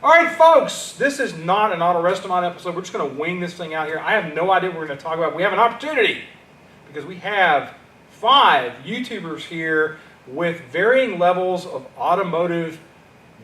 All right, folks, this is not an Autorestomod episode. We're just going to wing this thing out here. I have no idea what we're going to talk about. We have an opportunity because we have 5 YouTubers here with varying levels of automotive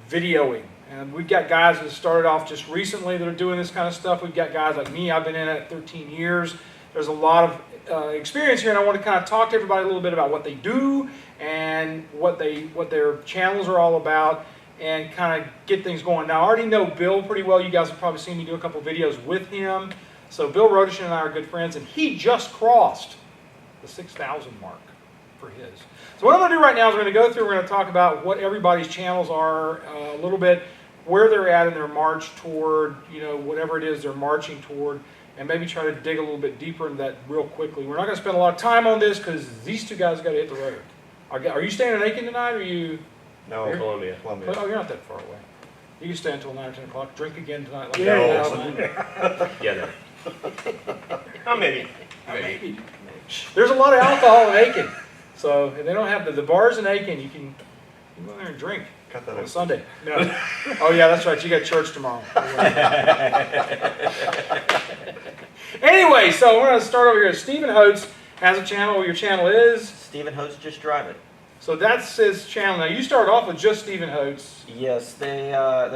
videoing. And we've got guys that started off just recently that are doing this kind of stuff. We've got guys like me. I've been in it 13 years. There's a lot of experience here, and I want to kind of talk to everybody a little bit about what they do and what their channels are all about, and kind of get things going. Now, I already know Bill pretty well. You guys have probably seen me do a couple videos with him. So Bill Rodishin and I are good friends, and he just crossed the 6,000 mark for his. So what I'm going to do right now is we're going to go through, we're going to talk about what everybody's channels are a little bit, where they're at in their march toward, whatever it is they're marching toward, and maybe try to dig a little bit deeper into that real quickly. We're not going to spend a lot of time on this because these two guys got to hit the road. Are you staying in Aiken tonight, or are you... No, Columbia. Oh, you're not that far away. You can stay until 9 or 10 o'clock. Drink again tonight. Like Yeah, no. Maybe. There's a lot of alcohol in Aiken. So if they don't have the bars in Aiken, you can go there and drink. Cut that on out. Sunday. No. Oh, yeah, that's right. You got church tomorrow. Anyway, so we're going to start over here. StephenHotz has a channel. Your channel is? StephenHotz, Just Drive It. So that's his channel. Now, you started off with just StephenHotz. Yes, they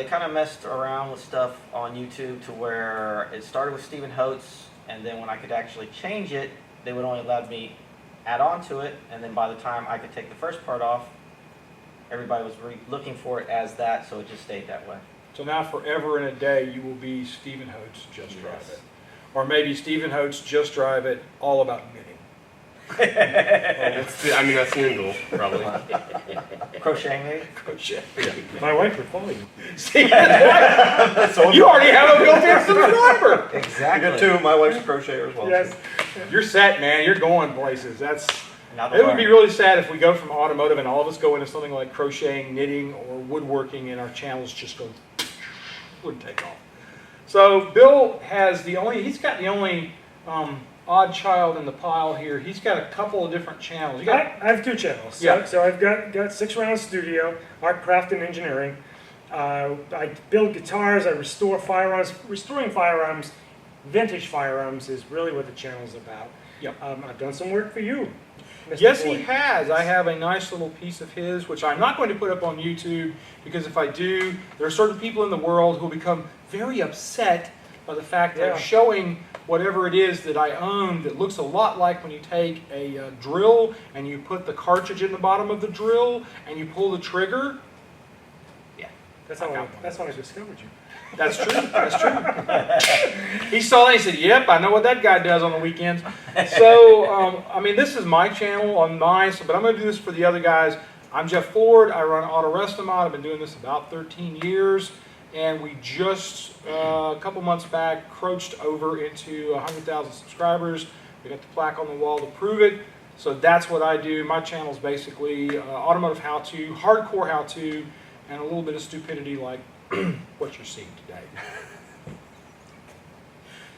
kind of messed around with stuff on YouTube to where it started with StephenHotz, and then when I could actually change it, they would only allow me add on to it, and then by the time I could take the first part off, everybody was looking for it as that, so it just stayed that way. So now forever and a day, you will be StephenHotz, Just Drive It. Or maybe StephenHotz, Just Drive It, all about knitting. That's the end goal, probably. Crocheting, maybe? Crochet. My wife would follow you. See, you already have a built-in subscriber. Exactly. I got 2. My wife's a crocheter as well. Yes. You're set, man. You're going places. Now It would be really sad if we go from automotive and all of us go into something like crocheting, knitting, or woodworking, and our channels just wouldn't take off. So Bill has he's got the only odd child in the pile here. He's got a couple of different channels. I have 2 channels. Yeah. So I've got SixRounds Studio, art, craft, and engineering. I build guitars. I restore firearms. Restoring firearms, vintage firearms, is really what the channel's about. Yep. I've done some work for you, Mr. Yes, Boyd. he has. I have a nice little piece of his, which I'm not going to put up on YouTube, because if I do, there are certain people in the world who will become very upset by the fact that I'm showing whatever it is that I own that looks a lot like when you take a drill and you put the cartridge in the bottom of the drill and you pull the trigger. Yeah, That's how I discovered you. that's true. That's true. He saw that and he said, "Yep, I know what that guy does on the weekends." So, this is my channel on mine, but I'm going to do this for the other guys. I'm Jford. I run Autorestomod. I've been doing this about 13 years. And we just, a couple months back, croached over into 100,000 subscribers. We got the plaque on the wall to prove it. So that's what I do. My channel is basically automotive how-to, hardcore how-to, and a little bit of stupidity like what you're seeing today.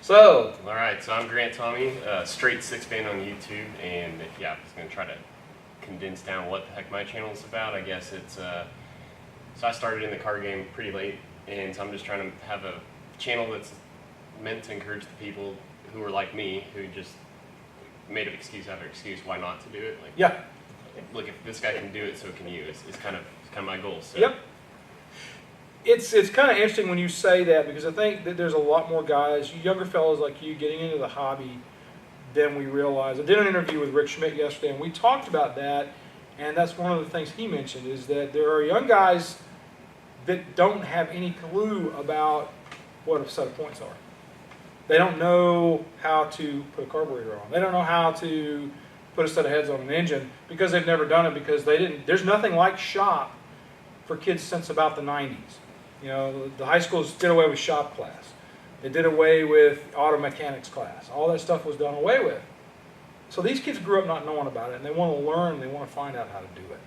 So. All right, so I'm Grant Tommy, Str8 Six Fan on YouTube, and yeah, I'm just going to try to condense down what the heck my channel is about. I guess it's, so I started in the car game pretty late. And so I'm just trying to have a channel that's meant to encourage the people who are like me, who just made an excuse after excuse why not to do it. Like, yeah. Look, if this guy can do it, so can you. It's kind of my goal. So. Yep. It's kind of interesting when you say that, because I think that there's a lot more guys, younger fellows like you, getting into the hobby than we realize. I did an interview with Rick Schmidt yesterday, and we talked about that, and that's one of the things he mentioned, is that there are young guys that don't have any clue about what a set of points are. They don't know how to put a carburetor on. They don't know how to put a set of heads on an engine because they've never done it, because they didn't. There's nothing like shop for kids since about the 90s. The high schools did away with shop class. They did away with auto mechanics class. All that stuff was done away with. So these kids grew up not knowing about it, and they want to learn, they want to find out how to do it.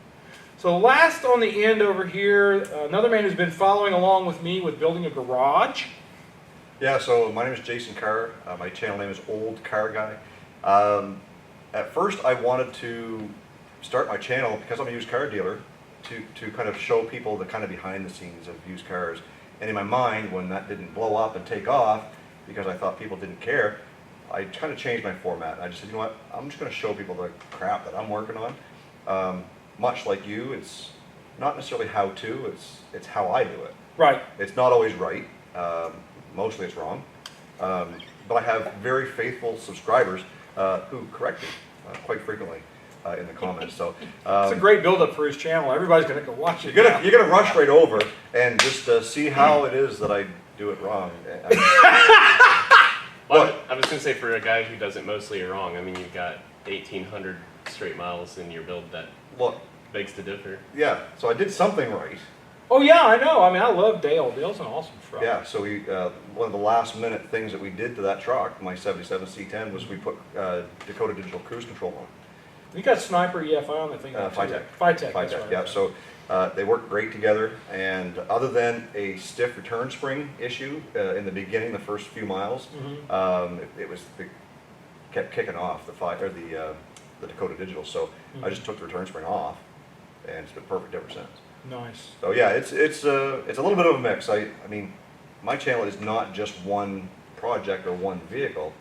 So last on the end over here, another man who's been following along with me with building a garage. Yeah, so my name is Jason Carr. My channel name is Olde Carr Guy. At first I wanted to start my channel because I'm a used car dealer to kind of show people the kind of behind the scenes of used cars. And in my mind, when that didn't blow up and take off, because I thought people didn't care, I kind of changed my format. I just said, you know what, I'm just going to show people the crap that I'm working on. Much like you, it's not necessarily how to, it's how I do it. Right. It's not always right. Mostly it's wrong. But I have very faithful subscribers who correct me quite frequently in the comments. So It's a great build-up for his channel. Everybody's going to go watch it. you're gonna rush right over and just see how it is that I do it wrong. Well, I was going to say, for a guy who does it mostly wrong, I mean, you've got 1,800 straight miles in your build that Look, begs to differ. yeah. So I did something right. Oh yeah, I know. I mean, I love Dale. Dale's an awesome truck. Yeah. So we one of the last minute things that we did to that truck, my '77 C10, was we put Dakota Digital Cruise Control on. You got Sniper EFI on the thing. Phytech. Phytech. Phytech, That's right. yeah. So they work great together, and other than a stiff return spring issue in the beginning, the first few miles, it kept kicking off the Dakota Digital. So I just took the return spring off, and it's been perfect ever since. Nice. So yeah, it's a little bit of a mix. I mean, my channel is not just one project or one vehicle.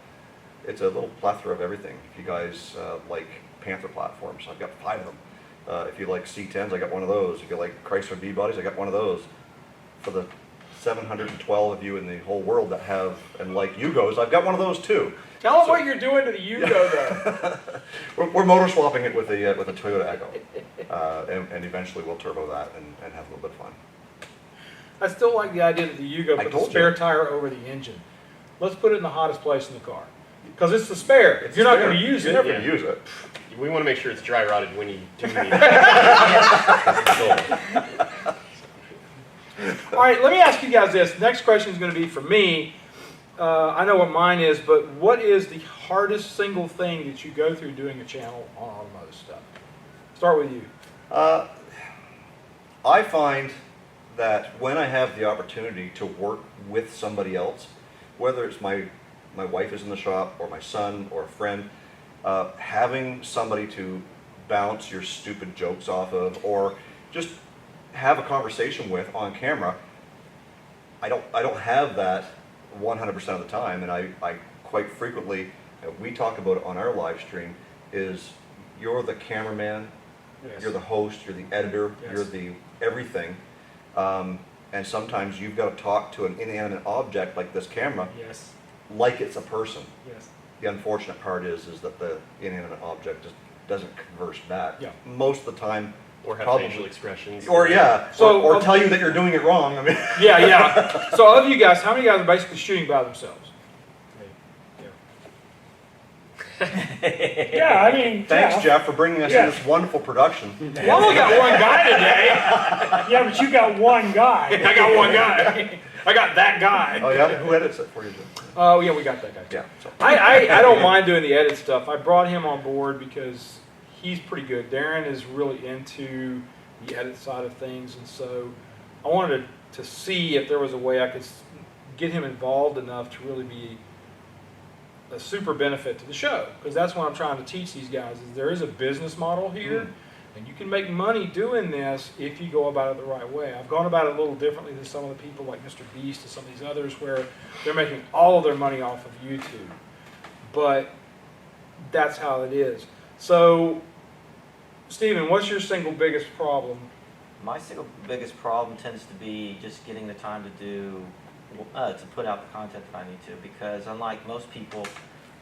It's a little plethora of everything. If you guys like Panther platforms, I've got 5 of them. If you like C10s, I got one of those. If you like Chrysler B-bodies, I got one of those. For the 712 of you in the whole world that have and like Yugos, I've got one of those too. Tell them what you're doing to the Yugo though. We're motor swapping it with a Toyota Echo, and eventually we'll turbo that and have a little bit of fun. I still like the idea that the Yugo I put the told spare you. tire over the engine. Let's put it in the hottest place in the car. Because it's the spare. If you're not going to use You're it, never going to use it. We want to make sure it's dry rotted when you do need it. All right, let me ask you guys this. Next question is going to be for me. I know what mine is, but what is the hardest single thing that you go through doing a channel on automotive stuff? Start with you. I find that when I have the opportunity to work with somebody else, whether it's my wife is in the shop or my son or a friend, having somebody to bounce your stupid jokes off of or just have a conversation with on camera, I don't have that 100% of the time, and I quite frequently, we talk about it on our live stream, is you're the cameraman, Yes. you're the host, you're the editor, Yes. you're the everything, and sometimes you've got to talk to an inanimate object like this camera Yes. like it's a person. Yes. The unfortunate part is that the inanimate object just doesn't converse back. Yeah. Most of the time, Or have probably. facial expressions. Or yeah, So- or tell you that you're doing it wrong. I mean, Yeah. So of you guys, how many guys are basically shooting by themselves? Yeah, I mean, thanks, yeah. Jeff, for bringing us Yeah. in this wonderful production. Well, I only got one guy today. Yeah, but you got one guy. I got one guy. I got that guy. Oh yeah, who edits it for you, Jeff? Oh yeah, we got that guy. Yeah. So. I don't mind doing the edit stuff. I brought him on board because he's pretty good. Darren is really into the edit side of things, and so I wanted to see if there was a way I could get him involved enough to really be a super benefit to the show. Because that's what I'm trying to teach these guys, is there is a business model here, and you can make money doing this if you go about it the right way. I've gone about it a little differently than some of the people like Mr. Beast and some of these others where they're making all of their money off of YouTube. But that's how it is. So, Stephen, what's your single biggest problem? My single biggest problem tends to be just getting the time to put out the content that I need to, because unlike most people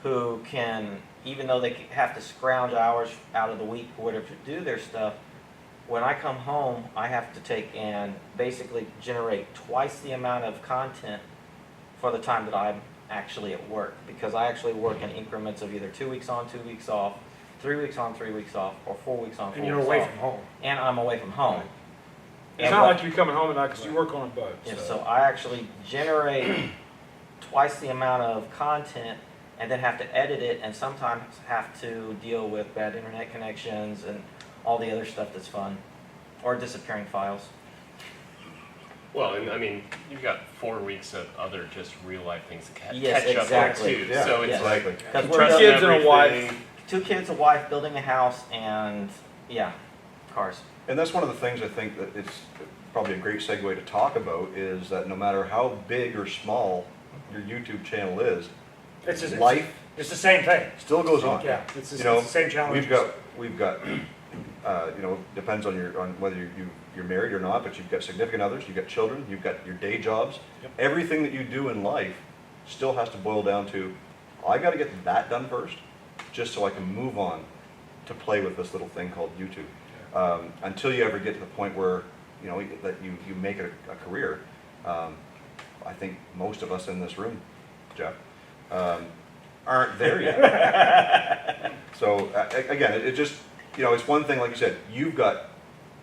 who can, even though they have to scrounge hours out of the week or whatever to do their stuff, when I come home, I have to take and basically generate twice the amount of content for the time that I'm actually at work, because I actually work in increments of either 2 weeks on, 2 weeks off, 3 weeks on, 3 weeks off, or 4 weeks on, 4 And you're weeks away off. from home. And I'm away from home. It's And not what- like you're coming home at night because you work on a boat. Yeah, so I actually generate twice the amount of content and then have to edit it, and sometimes have to deal with bad internet connections and all the other stuff that's fun, or disappearing files. Well, and I mean, you've got 4 weeks of other just real life things to Yes, catch exactly. up on too. Yeah, So it's yes. like Exactly. Because Two we're kids and a wife. everything. 2 kids, a wife, building a house, and yeah, cars. And that's one of the things I think that probably a great segue to talk about is that no matter how big or small your YouTube channel is, life it's the same thing. still goes on. Yeah, it's the, You know, it's the same challenge. we've got, you know, depends on whether you're married or not, but you've got significant others, you've got children, you've got your day jobs. Yep. Everything that you do in life still has to boil down to, I got to get that done first, just so I can move on to play with this little thing called YouTube. Until you ever get to the point where, you know, that you make it a career. I think most of us in this room, Jeff, aren't there yet. So again, it just, you know, it's one thing, like you said, you've got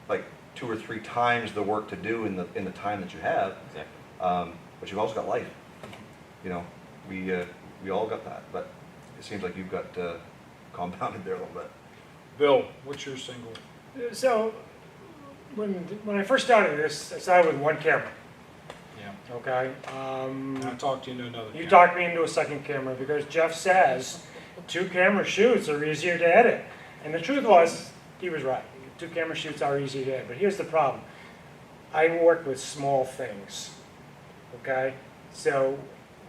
like 2 or 3 times the work to do in the time that you have. Exactly. But you've also got life. You know, we all got that, but it seems like you've got compounded there a little bit. Bill, what's your single? So, when I first started this, I started with 1 camera. Yeah. Okay. I talked you into another. You camera. talked me into a second camera because Jeff says 2 camera shoots are easier to edit, and the truth was, he was right. 2 camera shoots are easier to edit, but here's the problem. I work with small things. Okay. So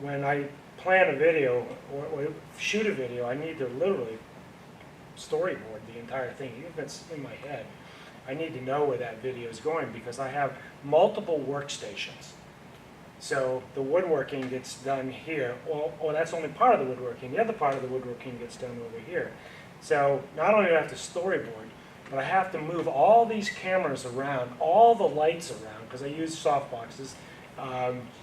when I plan a video or shoot a video, I need to literally storyboard the entire thing, even if it's in my head. I need to know where that video is going because I have multiple workstations. So the woodworking gets done here, or that's only part of the woodworking. The other part of the woodworking gets done over here. So not only do I have to storyboard, but I have to move all these cameras around, all the lights around, because I use softboxes,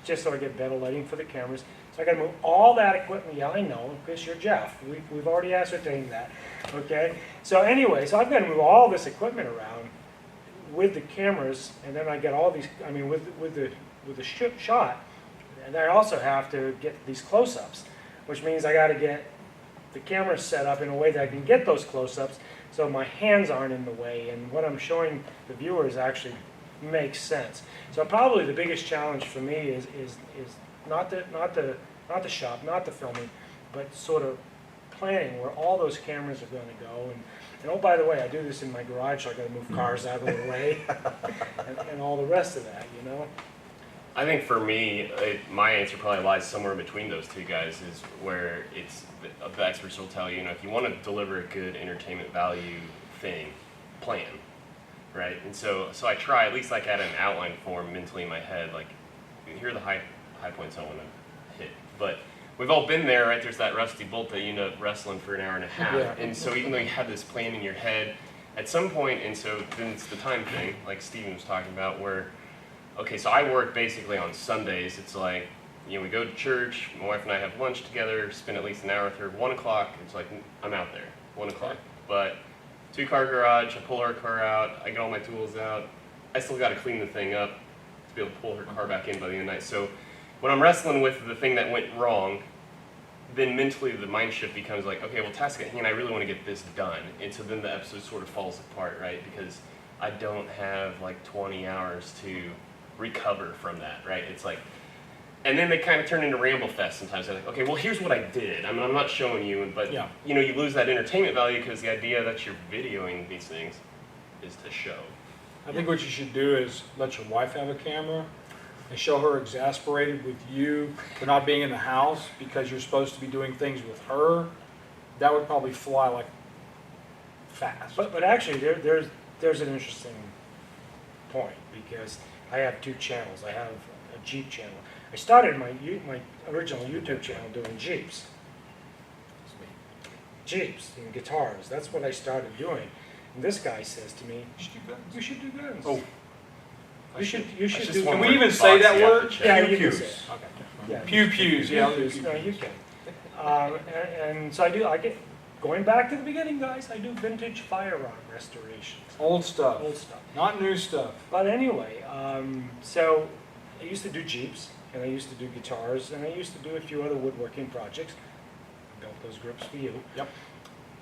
just so I get better lighting for the cameras. So I got to move all that equipment. Yeah, I know, because you're Jeff. We've already ascertained that. Okay. So anyway, so I've got to move all this equipment around with the cameras, and then I get all these. I mean, with the shot, and I also have to get these close-ups, which means I got to get the camera set up in a way that I can get those close-ups, so my hands aren't in the way, and what I'm showing the viewers actually makes sense. So probably the biggest challenge for me is not the shop, not the filming, but sort of planning where all those cameras are going to go. And oh, by the way, I do this in my garage, so I got to move cars out of the way, and all the rest of that, you know. I think for me, my answer probably lies somewhere in between those 2 guys, is where it's the experts will tell you, you know, if you want to deliver a good entertainment value thing, plan, right? And so I try, at least like at an outline form mentally in my head, like here are the high points I want to hit. But we've all been there, right? There's that rusty bolt that you end up wrestling for an hour and a half. Yeah. And so even though you have this plan in your head, at some point, and so then it's the time thing, like Stephen was talking about, where okay, so I work basically on Sundays. It's like, you know, we go to church, my wife and I have lunch together, spend at least an hour with her. 1 o'clock, it's like, I'm out there, 1 o'clock. But 2-car garage, I pull her car out, I get all my tools out. I still got to clean the thing up to be able to pull her car back in by the end of the night. So when I'm wrestling with the thing that went wrong, then mentally the mind shift becomes like, okay, well, task at hand, I really want to get this done. And so then the episode sort of falls apart, right? Because I don't have like 20 hours to recover from that, right? It's like, and then they kind of turn into ramble fest sometimes. They're like, okay, well, here's what I did. I mean, I'm not showing you, but Yeah. you know, you lose that entertainment value because the idea that you're videoing these things is to show. I think what you should do is let your wife have a camera and show her exasperated with you for not being in the house because you're supposed to be doing things with her. That would probably fly like fast. But actually, there's an interesting point because I have 2 channels. I have a Jeep channel. I started my original YouTube channel doing Jeeps. Jeeps and guitars. That's what I started doing. And this guy says to me, "You should do guns. Oh, you should just do." one Can we more even box say that you have word? to check. Yeah, you can Pew-pews. say it. okay. Yeah. Pew-pews, yeah. Pew-pews. No, you can. And so I get going back to the beginning, guys. I do vintage firearm restorations, Old stuff, old stuff. not new stuff. But anyway, so I used to do Jeeps, and I used to do guitars, and I used to do a few other woodworking projects. I built those grips for you. Yep.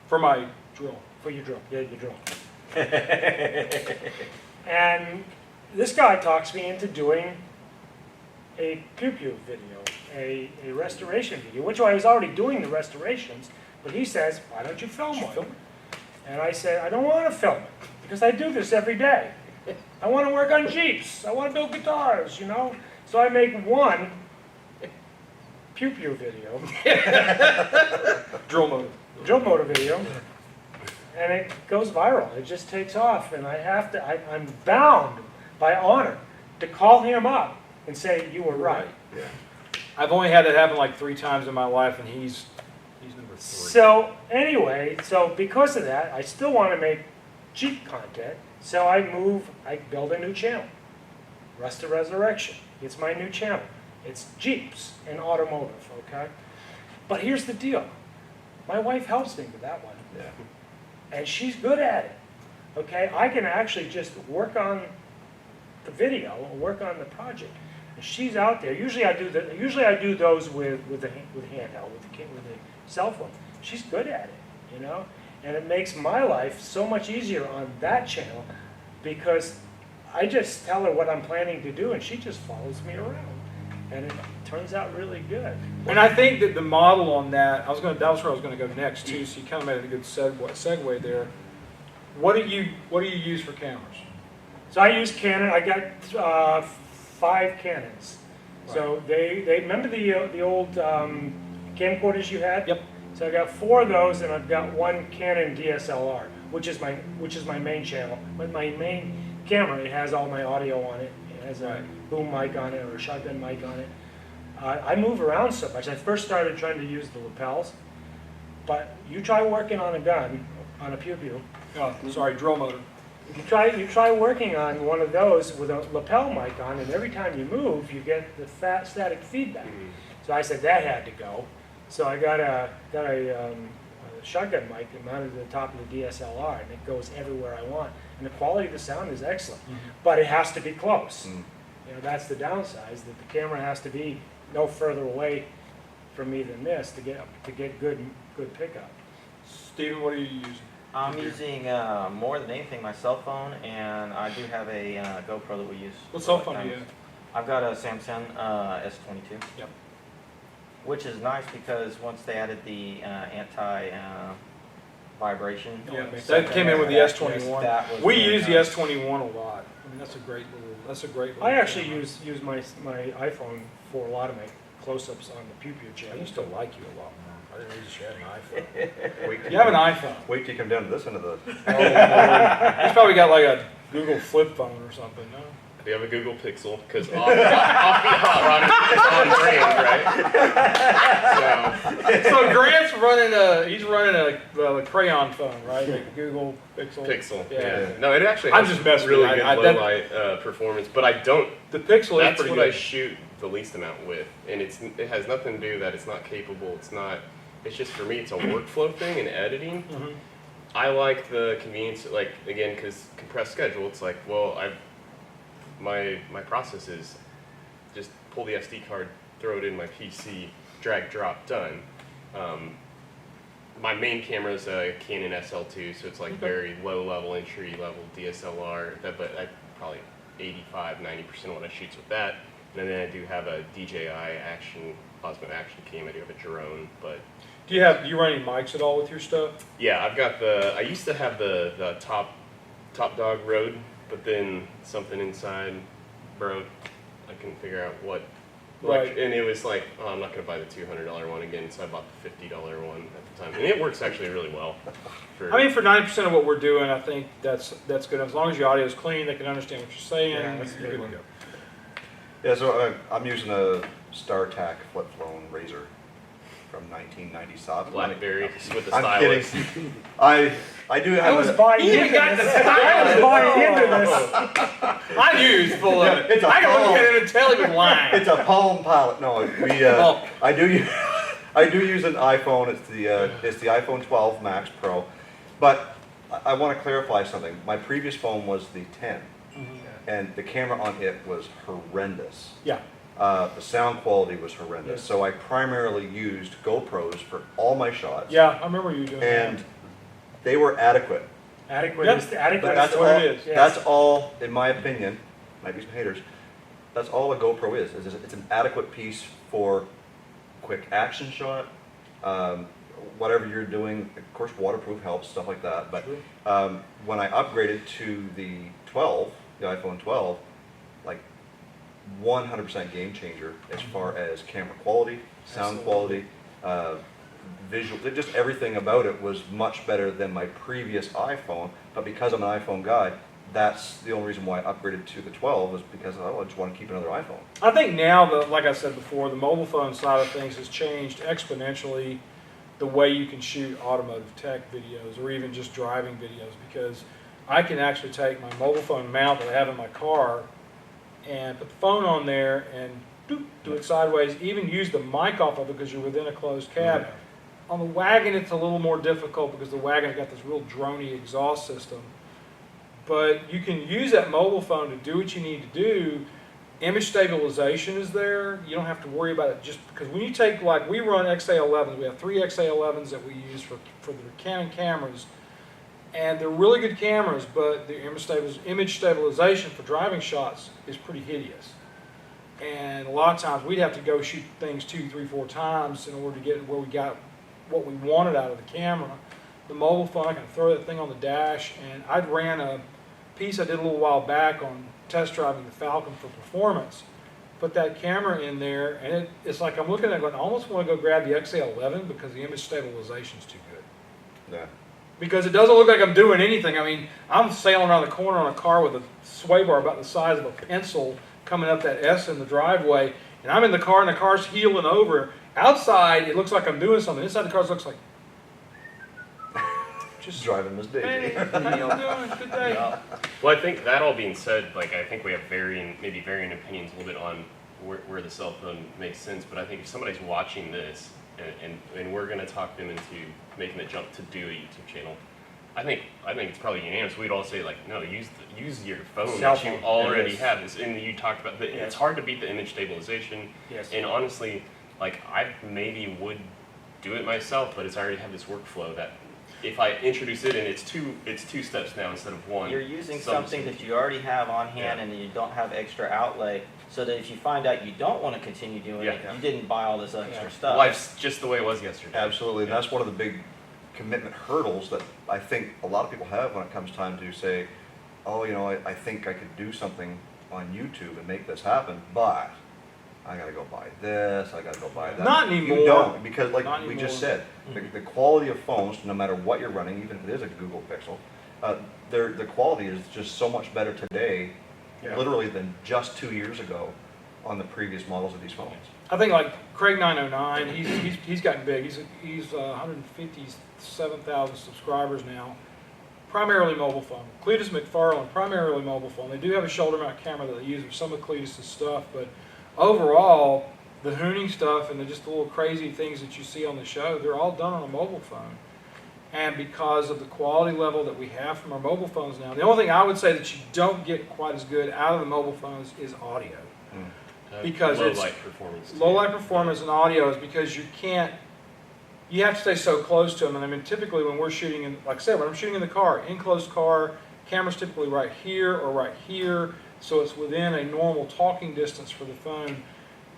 For my drill. For your drill. Yeah, your drill. And this guy talks me into doing a pew-pew video, a restoration video, which I was already doing the restorations, but he says, why don't you film one? And I said, I don't want to film it, because I do this every day. I want to work on Jeeps. I want to build guitars, you know? So I make one pew-pew video, Drill motor. drill motor video, and it goes viral. It just takes off, and I'm bound by honor to call him up and say, you were right. Yeah. I've only had that happen like 3 times in my life, and he's number 3. So anyway, because of that, I still want to make Jeep content. So I build a new channel, Rust of Resurrection. It's my new channel. It's Jeeps and automotive, okay? But here's the deal. My wife helps me with that one, Yeah. and she's good at it, okay? I can actually just work on the video or work on the project. And she's out there. Usually I do those with handheld, with the cell phone. She's good at it, you know? And it makes my life so much easier on that channel because I just tell her what I'm planning to do and she just follows me around. And it turns out really good. And I think that the model on that was where I was going to go next too. So you kind of made a good segue there. What do you use for cameras? So I use Canon. I got 5 Canons. So they remember the old camcorders you had? Yep. So I got 4 of those, and I've got 1 Canon DSLR, which is my main channel. But my main camera, it has all my audio on it. It has a boom mic on it or a shotgun mic on it. I move around so much. I first started trying to use the lapels, but you try working on a gun, on a pew-pew. Oh, sorry, drill motor. You try working on one of those with a lapel mic on, and every time you move, you get the static feedback. So I said that had to go. So I got a shotgun mic that mounted to the top of the DSLR, and it goes everywhere I want. And the quality of the sound is excellent, but it has to be close. You know, that's the downside, is that the camera has to be no further away from me than this to get good pickup. Stephen, what are you using? I'm using more than anything my cell phone, and I do have a GoPro that we use. What cell phone do you have? I've got a Samsung S22. Yep. Which is nice because once they added the anti vibration. Yeah, that came in with the S21. That was We really use the nice. S21 a lot. I mean, that's a great little. I actually use my iPhone for a lot of my close-ups on the pew-pew I channel. used to like you a lot more. I didn't use you had an iPhone. Wait till You have an iPhone. Wait till you come down to this end of the. Oh, Lord. He's probably got like a Google flip phone or something, no? We have a Google Pixel because off the hot rod is on brand, right? So Grant's running a crayon phone, right? Like a Google Pixel. Pixel. Yeah. Yeah. No, it actually I'm has just messing really with you. good low light performance, but I don't. The Pixel is That's pretty what good. I shoot the least amount with, and it has nothing to do that it's not capable. It's not. It's just for me, it's a workflow thing and editing. Mhm. I like the convenience, like again, because compressed schedule. It's like, well, my process is just pull the SD card, throw it in my PC, drag, drop, done. My main camera is a Canon SL2, so it's like very low level, entry level DSLR. But I probably 85–90% of what I shoot's with that. And then I do have a DJI Osmo Action Cam. I do have a drone, but Do you run any mics at all with your stuff? yeah, I've got I used to have the top dog Rode, but then something inside broke. I couldn't figure out what. Right. And it was like, oh, I'm not going to buy the $200 one again, so I bought the $50 one at the time. And it works actually really well. I mean, for 90% of what we're doing, I think that's good. As long as your audio is clean, they can understand what you're saying. Yeah, that's a you're big good to one. go. Yeah, so I'm using a StarTAC flip phone Razor from 1997. BlackBerry with the I'm stylus. kidding. I do have. I was buying You into got this. the I was buying into this. I knew he was full of it. It's a I can look phone. at him and tell he was lying. It's a Palm Pilot. No, Oh. I do use an iPhone. It's the iPhone 12 Max Pro, but I want to clarify something. My previous phone was the 10, and the camera on it was horrendous. Yeah. The sound quality was horrendous. Yes. So I primarily used GoPros for all my shots. Yeah, I remember you doing And that. they were adequate. Adequate Yep. is adequate. But that's what all. it is. Yes. That's all, in my opinion. Might be some haters. That's all a GoPro is. It's an adequate piece for quick action shot. Whatever you're doing, of course, waterproof helps, stuff like that. But when I upgraded to the 12, the iPhone 12, like 100% game changer as far as camera quality, sound quality, visual, just everything about it was much better than my previous iPhone. But because I'm an iPhone guy, that's the only reason why I upgraded to the 12 was because I just want to keep another iPhone. I think now, like I said before, the mobile phone side of things has changed exponentially the way you can shoot automotive tech videos or even just driving videos, because I can actually take my mobile phone mount that I have in my car and put the phone on there and do it sideways, even use the mic off of it because you're within a closed cab. On the wagon, it's a little more difficult because the wagon's got this real droney exhaust system. But you can use that mobile phone to do what you need to do. Image stabilization is there. You don't have to worry about it just because when you take, like we run XA11s, we have 3 XA11s that we use for the Canon cameras. And they're really good cameras, but the image stabilization for driving shots is pretty hideous. And a lot of times we'd have to go shoot things 2, 3, 4 times in order to get where we got what we wanted out of the camera. The mobile phone, I can throw that thing on the dash, and I ran a piece I did a little while back on test driving the Falcon for performance. Put that camera in there, and it's like I'm looking at it going, I almost want to go grab the XA11 because the image stabilization is too good. Yeah. Because it doesn't look like I'm doing anything. I mean, I'm sailing around the corner on a car with a sway bar about the size of a pencil coming up that S in the driveway, and I'm in the car and the car's heeling over. Outside, it looks like I'm doing something. Inside the car, it looks like Just driving Miss Daisy. hey, how you doing? Good day. Well, I think that all being said, like I think we have maybe varying opinions a little bit on where the cell phone makes sense. But I think if somebody's watching this and we're going to talk them into making the jump to do a YouTube channel, I think it's probably unanimous. We'd all say like, no, use your phone Cell that you phone. already Yes. have. And you talked about it's hard to beat the image stabilization. Yes. And honestly, like I maybe would do it myself, but I already have this workflow that if I introduce it and it's two steps now instead of one. You're using something that you already have on hand and you don't have extra outlay, so that if you find out you don't want to continue doing it, you didn't buy all this extra stuff. Life's just the way it was yesterday. Absolutely, and that's one of the big commitment hurdles that I think a lot of people have when it comes time to say, oh, you know, I think I could do something on YouTube and make this happen, but I gotta go buy this, I gotta go buy that. Not anymore. You don't, because like Not we anymore. just said, the quality of phones, no matter what you're running, even if it is a Google Pixel, the quality is just so much better today, literally, than just 2 years ago on the previous models of these phones. I think like Craig 909, he's gotten big. He's 157,000 subscribers now. Primarily mobile phone. Cletus McFarlane, primarily mobile phone. They do have a shoulder mount camera that they use for some of Cletus' stuff, but overall, the hooning stuff and just the little crazy things that you see on the show, they're all done on a mobile phone. And because of the quality level that we have from our mobile phones now, the only thing I would say that you don't get quite as good out of the mobile phones is audio. Because low it's light performance. low light performance and audio is because you have to stay so close to them. And I mean, typically when we're shooting in, like I said, when I'm shooting in the car, enclosed car, camera's typically right here or right here, so it's within a normal talking distance for the phone.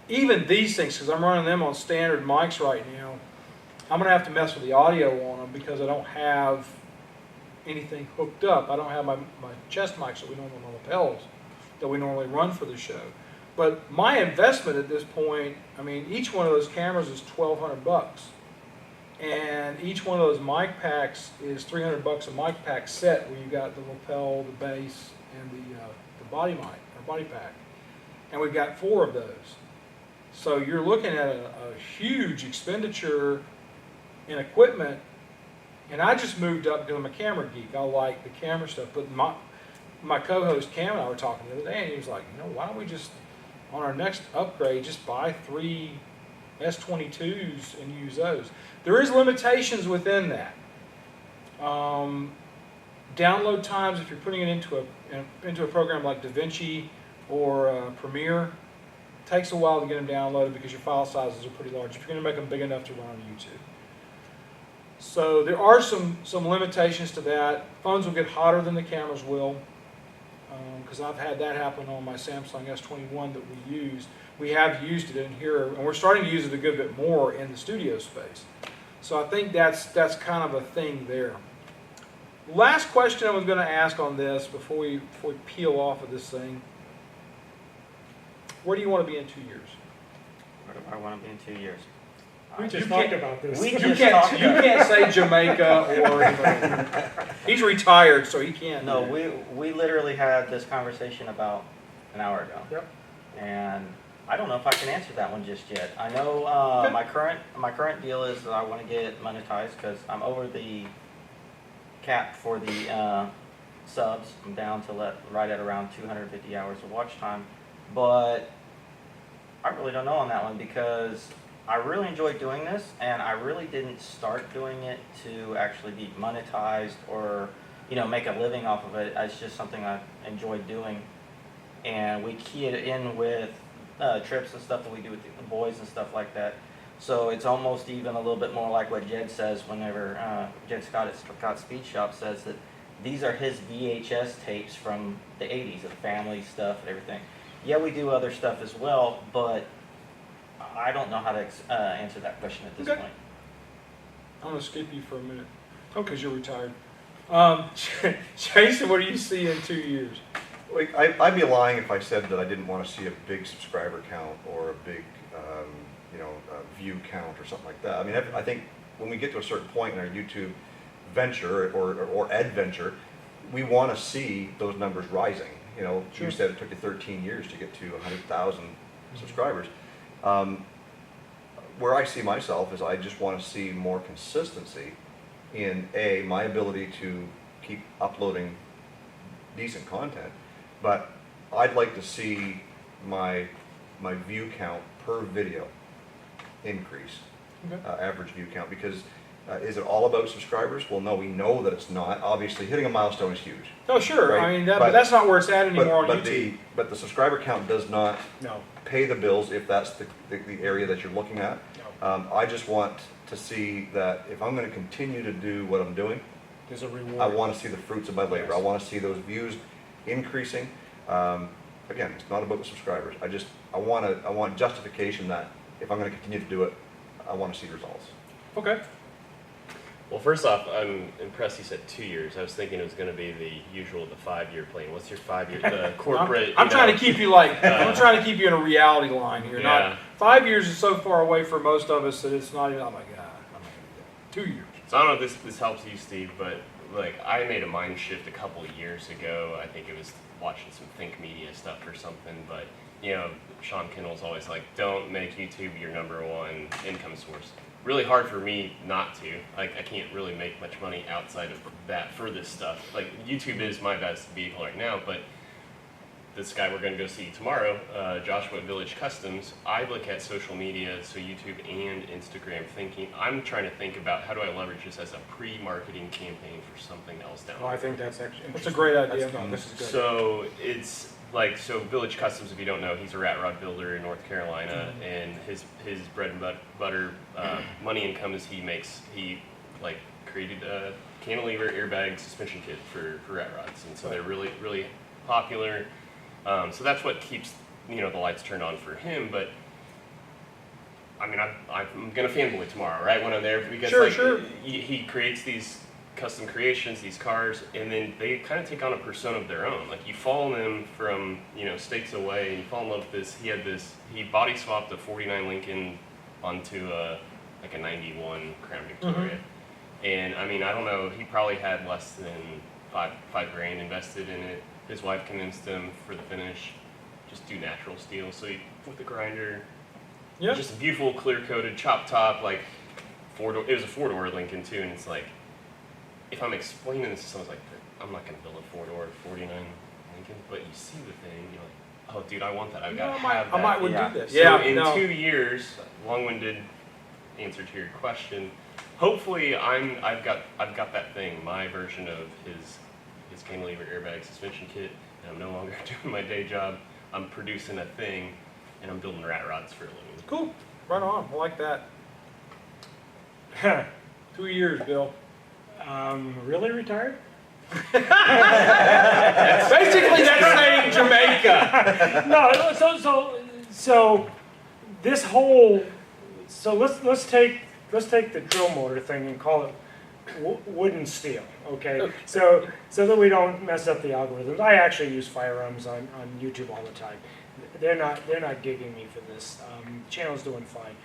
Even these things, because I'm running them on standard mics right now, I'm going to have to mess with the audio on them because I don't have anything hooked up. I don't have my chest mics that we normally on lapels that we normally run for the show. But my investment at this point, I mean, each one of those cameras is $1,200, and each one of those mic packs is $300 a mic pack set, where you got the lapel, the base, and the body mic or body pack, and we've got 4 of those. So you're looking at a huge expenditure in equipment, and I just moved up because I'm a camera geek. I like the camera stuff, but my co-host Cam and I were talking the other day, and he was like, you know, why don't we just, on our next upgrade, just buy 3 S22s and use those. There is limitations within that. Download times, if you're putting it into a program like DaVinci or Premiere, takes a while to get them downloaded because your file sizes are pretty large if you're going to make them big enough to run on YouTube. So there are some limitations to that. Phones will get hotter than the cameras will, because I've had that happen on my Samsung S21 that we used. We have used it in here, and we're starting to use it a good bit more in the studio space. So I think that's kind of a thing there. Last question I was going to ask on this before we peel off of this thing. Where do you want to be in 2 years? Where do I want to be in 2 years? We just You talked can't- about this. we You just can't, talked you about- can't say Jamaica or he's retired, so he can't. No, we literally had this conversation about an hour ago. Yep. And I don't know if I can answer that one just yet. I know Okay. my current deal is that I want to get monetized because I'm over the cap for the subs. I'm down to right at around 250 hours of watch time. But I really don't know on that one because I really enjoy doing this, and I really didn't start doing it to actually be monetized or, make a living off of it. It's just something I enjoy doing, and we key it in with trips and stuff that we do with the boys and stuff like that. So it's almost even a little bit more like what Jed says whenever Jed Scott at Scott Speed Shop says that these are his VHS tapes from the 80s of family stuff and everything. Yeah, we do other stuff as well, but I don't know how to answer that question at this Okay. point. I'm going to skip you for a minute. Oh, because you're retired. Jason, what do you see in 2 years? Like, I'd be lying if I said that I didn't want to see a big subscriber count or a big, view count or something like that. I mean, I think when we get to a certain point in our YouTube venture or adventure, we want to see those numbers rising. Sure. You said it took you 13 years to get to 100,000 subscribers. Where I see myself is I just want to see more consistency in my ability to keep uploading decent content, but I'd like to see my view count per video increase, Okay. average view count, because is it all about subscribers? Well, no, we know that it's not. Obviously, hitting a milestone is huge. Oh, sure. Right. I mean, but But- that's not where it's at anymore on But YouTube. the subscriber count does not No. pay the bills if that's the area that you're looking at. No. I just want to see that if I'm going to continue to do what I'm doing, There's a reward. I want to see the fruits of my labor. Yes. I want to see those views increasing. Again, it's not about the subscribers. I want justification that if I'm going to continue to do it, I want to see results. Okay. Well, first off, I'm impressed you said 2 years. I was thinking it was going to be the usual, the 5-year plan. What's your 5-year, the corporate? I'm trying to keep you I'm trying to keep you in a reality line here. Yeah. Not 5 years is so far away for most of us that it's not even. Oh my God, I'm not gonna do that. 2 years. So I don't know if this helps you, Steve, but like I made a mind shift a couple of years ago. I think it was watching some Think Media stuff or something, but Sean Kinnell's always like, don't make YouTube your #1 income source. Really hard for me not to. Like, I can't really make much money outside of that for this stuff. Like, YouTube is my best vehicle right now, but this guy we're going to go see tomorrow, Joshua at Village Customs, I look at social media, so YouTube and Instagram, I'm trying to think about how do I leverage this as a pre-marketing campaign for something else down the Oh, I road. think that's actually. That's a great idea. No, this is good. So it's like, Village Customs, if you don't know, he's a rat rod builder in North Carolina, and his bread and butter money income is he created a cantilever airbag suspension kit for rat rods, and so they're really, really popular. So that's what keeps the lights turned on for him. But I mean, I'm gonna fanboy tomorrow, right, when I'm there, because Sure. he creates these custom creations, these cars, and then they kind of take on a persona of their own. Like, you follow them from states away, and you fall in love with this. He body swapped a '49 Lincoln onto a 91 Crown Victoria, and I mean, I don't know, he probably had less than five grand invested in it. His wife convinced him for the finish, just do natural steel. So he with the grinder, Yeah. just a beautiful clear coated chop top, like 4-door. It was a 4-door Lincoln too, and it's like, if I'm explaining this to someone, like, I'm not gonna build a 4-door 49 Lincoln, but you see the thing, you're like, oh dude, I want that. I've got to have that. I might would Yeah. do this. So Yeah. in no. 2 years, long-winded answer to your question. Hopefully, I've got that thing, my version of his cantilever airbag suspension kit, and I'm no longer doing my day job. I'm producing a thing, and I'm building rat rods for a living. Cool. Right on. I like that. 2 years, Bill. Really retired? Basically, that's saying Jamaica. No, so this whole, so let's take the drill motor thing and call it wood and steel, okay? So that we don't mess up the algorithms. I actually use firearms on YouTube all the time. They're not gigging me for this. Channel's doing fine.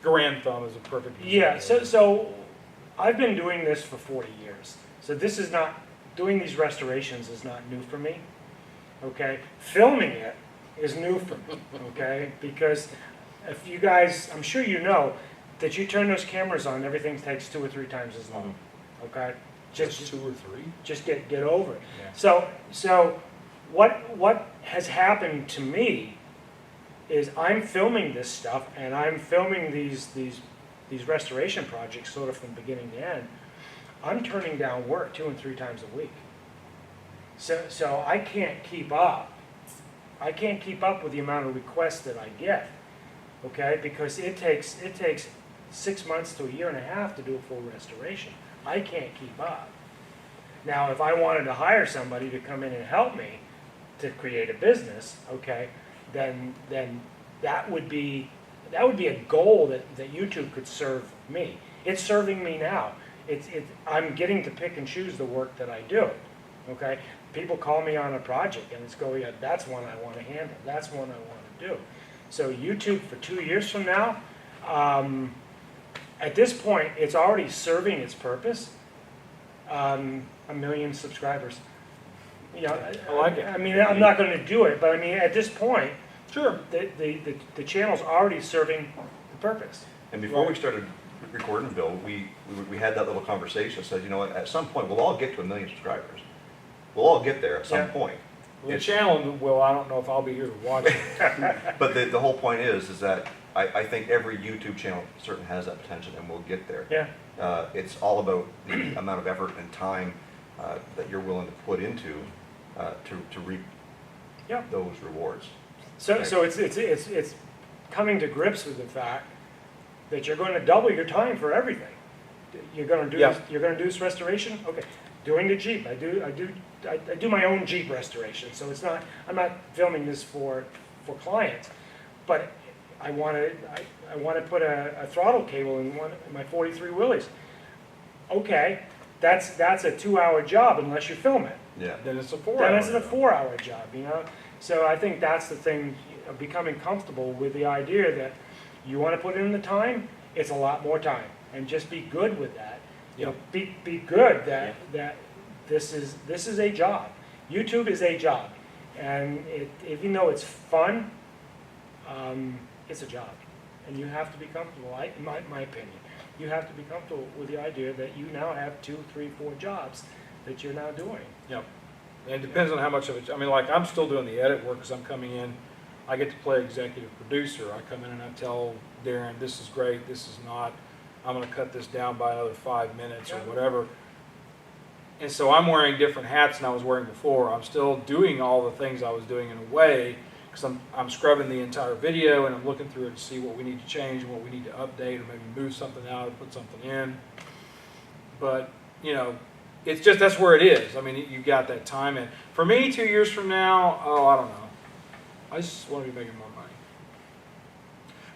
Grand Thumb is a perfect example. Yeah, so I've been doing this for 40 years. So this is not, doing these restorations is not new for me, okay? Filming it is new for me, okay? Because if you guys, I'm sure you know, that you turn those cameras on, everything takes 2 or 3 times as long, okay? Just 2 or 3? Just get over it. Yeah. So what has happened to me is I'm filming this stuff, and I'm filming these restoration projects sort of from beginning to end. I'm turning down work 2 and 3 times a week. So I can't keep up. I can't keep up with the amount of requests that I get, okay? Because it takes 6 months to a year and a half to do a full restoration. I can't keep up. Now, if I wanted to hire somebody to come in and help me to create a business, okay, then that would be a goal that YouTube could serve me. It's serving me now. I'm getting to pick and choose the work that I do. Okay, people call me on a project and it's go, yeah, that's one I want to handle. That's one I want to do. So YouTube for 2 years from now, at this point, it's already serving its purpose. 1 million subscribers. You know, I like it. I mean, I'm not going to do it, but I mean, at this point, Sure. the channel's already serving the purpose. And before we started recording, Bill, we had that little conversation. Said, you know what? At some point, we'll all get to 1 million subscribers. We'll all get there at some point. Well, the channel, well, I don't know if I'll be here to watch it. But the whole point is that I think every YouTube channel certainly has that potential, and we'll get there. Yeah. It's all about the amount of effort and time that you're willing to put into to reap those rewards. So it's coming to grips with the fact that you're going to double your time for everything. You're going to do this, you're going to do this restoration. Okay, doing the Jeep. I do my own Jeep restoration. So it's not, I'm not filming this for clients, but I want to put a throttle cable in my 43 wheelies. Okay, that's a 2-hour job unless you film it. Yeah. Then it's a 4-hour. Then it's a 4-hour job, you know? So I think that's the thing, becoming comfortable with the idea that you want to put in the time, it's a lot more time. And just be good with that. You know, be good that this is a job. YouTube is a job. And even though it's fun, it's a job. And you have to be comfortable, in my opinion. You have to be comfortable with the idea that you now have 2, 3, 4 jobs that you're now doing. Yep. And it depends on how much of it, I mean, like, I'm still doing the edit work because I'm coming in, I get to play executive producer. I come in and I tell Darren, this is great, this is not, I'm going to cut this down by another 5 minutes or whatever. And so I'm wearing different hats than I was wearing before. I'm still doing all the things I was doing in a way, because I'm scrubbing the entire video and I'm looking through it to see what we need to change and what we need to update, or maybe move something out or put something in. But, you know, it's just, that's where it is. I mean, you got that time. And for me, 2 years from now, oh, I don't know. I just want to be making more money.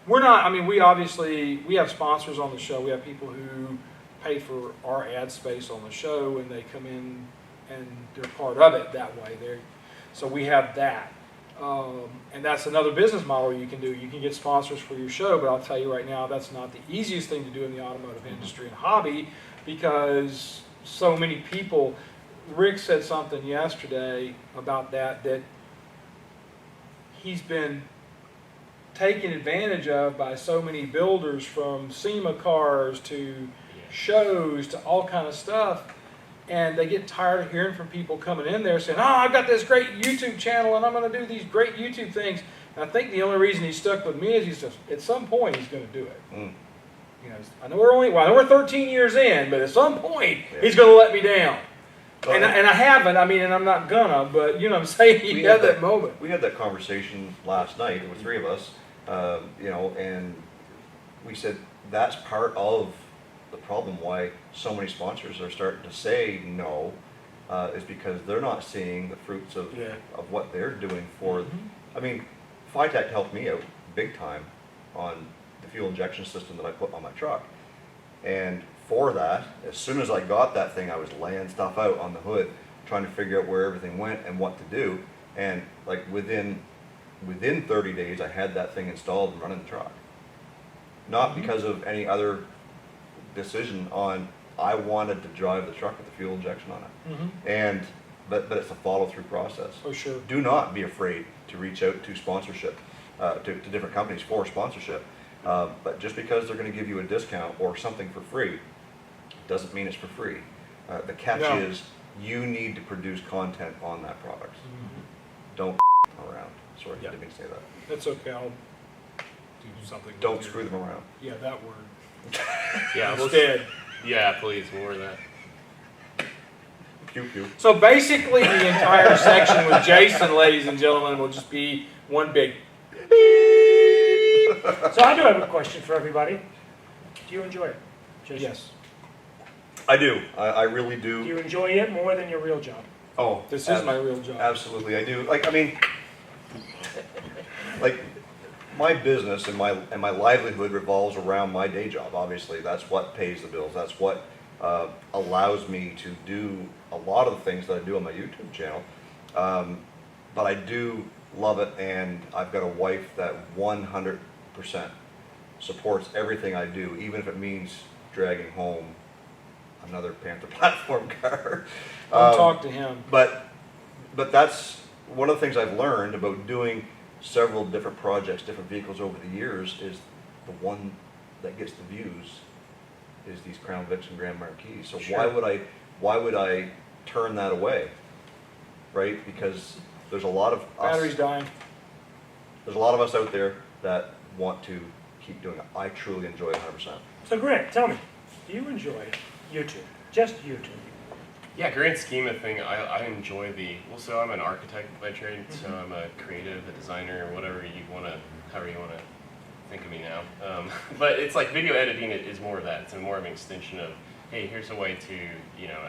We're not, I mean, we have sponsors on the show. We have people who pay for our ad space on the show, and they come in and they're part of it that way. So we have that. And that's another business model you can do. You can get sponsors for your show, but I'll tell you right now, that's not the easiest thing to do in the automotive industry and hobby, because so many people, Rick said something yesterday about that he's been taken advantage of by so many builders, from SEMA cars to shows to all kind of stuff. And they get tired of hearing from people coming in there saying, oh, I've got this great YouTube channel and I'm going to do these great YouTube things. And I think the only reason he stuck with me is he's just, at some point he's going to do it. You know, I know we're 13 years in, but at some point he's going to let me down. And I haven't, I mean, and I'm not gonna, but you know what I'm saying? You had that moment. We had that conversation last night. There were 3 of us, you know, and we said that's part of the problem why so many sponsors are starting to say no, is because they're not seeing the fruits of what they're doing for. I mean, Phytech helped me out big time on the fuel injection system that I put on my truck, and for that. As soon as I got that thing, I was laying stuff out on the hood, trying to figure out where everything went and what to do. And like within 30 days, I had that thing installed and running the truck. Not because of any other decision on, I wanted to drive the truck with the fuel injection on it. But it's a follow-through process. Oh, sure. Do not be afraid to reach out to sponsorship, to different companies for sponsorship. But just because they're going to give you a discount or something for free, doesn't mean it's for free. The catch is you need to produce content on that product. Don't around. Sorry, I didn't mean to say that. That's okay. I'll do something. Don't screw them around. Yeah, that word. Yeah, Instead. Yeah, please, more of that. Pew pew. So basically, the entire section with Jason, ladies and gentlemen, will just be one big beep. So I do have a question for everybody. Do you enjoy it, Jason? Yes. I do. I really do. Do you enjoy it more than your real job? Oh, This is my real job. Absolutely, I do. Like, I mean, like my business and my livelihood revolves around my day job. Obviously, that's what pays the bills. That's what allows me to do a lot of the things that I do on my YouTube channel. But I do love it, and I've got a wife that 100% supports everything I do, even if it means dragging home another Panther platform car. Don't talk to him. But that's one of the things I've learned about doing several different projects, different vehicles over the years, is the one that gets the views is these Crown Vics and Grand Marquis. So Sure. why would I turn that away? Right? Because there's a lot of Battery's dying. there's a lot of us out there that want to keep doing it. I truly enjoy it 100%. So Grant, tell me, do you enjoy YouTube? Just YouTube? Yeah, grand scheme of thing, I enjoy so I'm an architect by trade, so I'm a creative, a designer, whatever you want to, however you want to think of me now. But it's like video editing is more of that. It's more of an extension of, hey, here's a way to,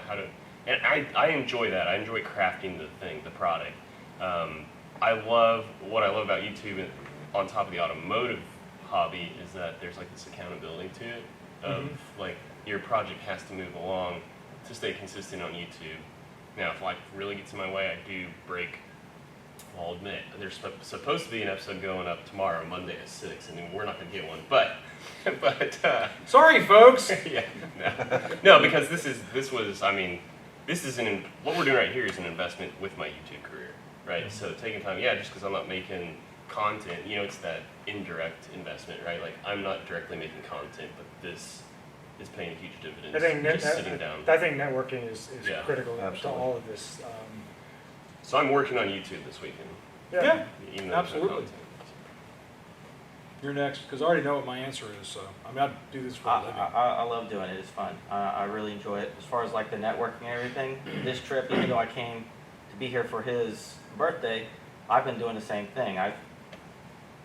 how to, and I enjoy that. I enjoy crafting the product. What I love about YouTube on top of the automotive hobby is that there's like this accountability to it of like your project has to move along to stay consistent on YouTube. Now, if life really gets in my way, I do break. I'll admit, there's supposed to be an episode going up tomorrow, Monday at 6, and we're not going to get one. But Sorry, folks. yeah, no, because this is what we're doing right here is an investment with my YouTube career, right? So taking time, just because I'm not making content, it's that indirect investment, right? Like I'm not directly making content, but this is paying huge dividends. Just sitting down. I think networking is critical absolutely. to all of this. So I'm working on YouTube this weekend. Yeah, Even though there's no absolutely. content. You're next, because I already know what my answer is. So I mean, I do this for a living. I love doing it. It's fun. I really enjoy it. As far as like the networking and everything, this trip, even though I came to be here for his birthday, I've been doing the same thing. I've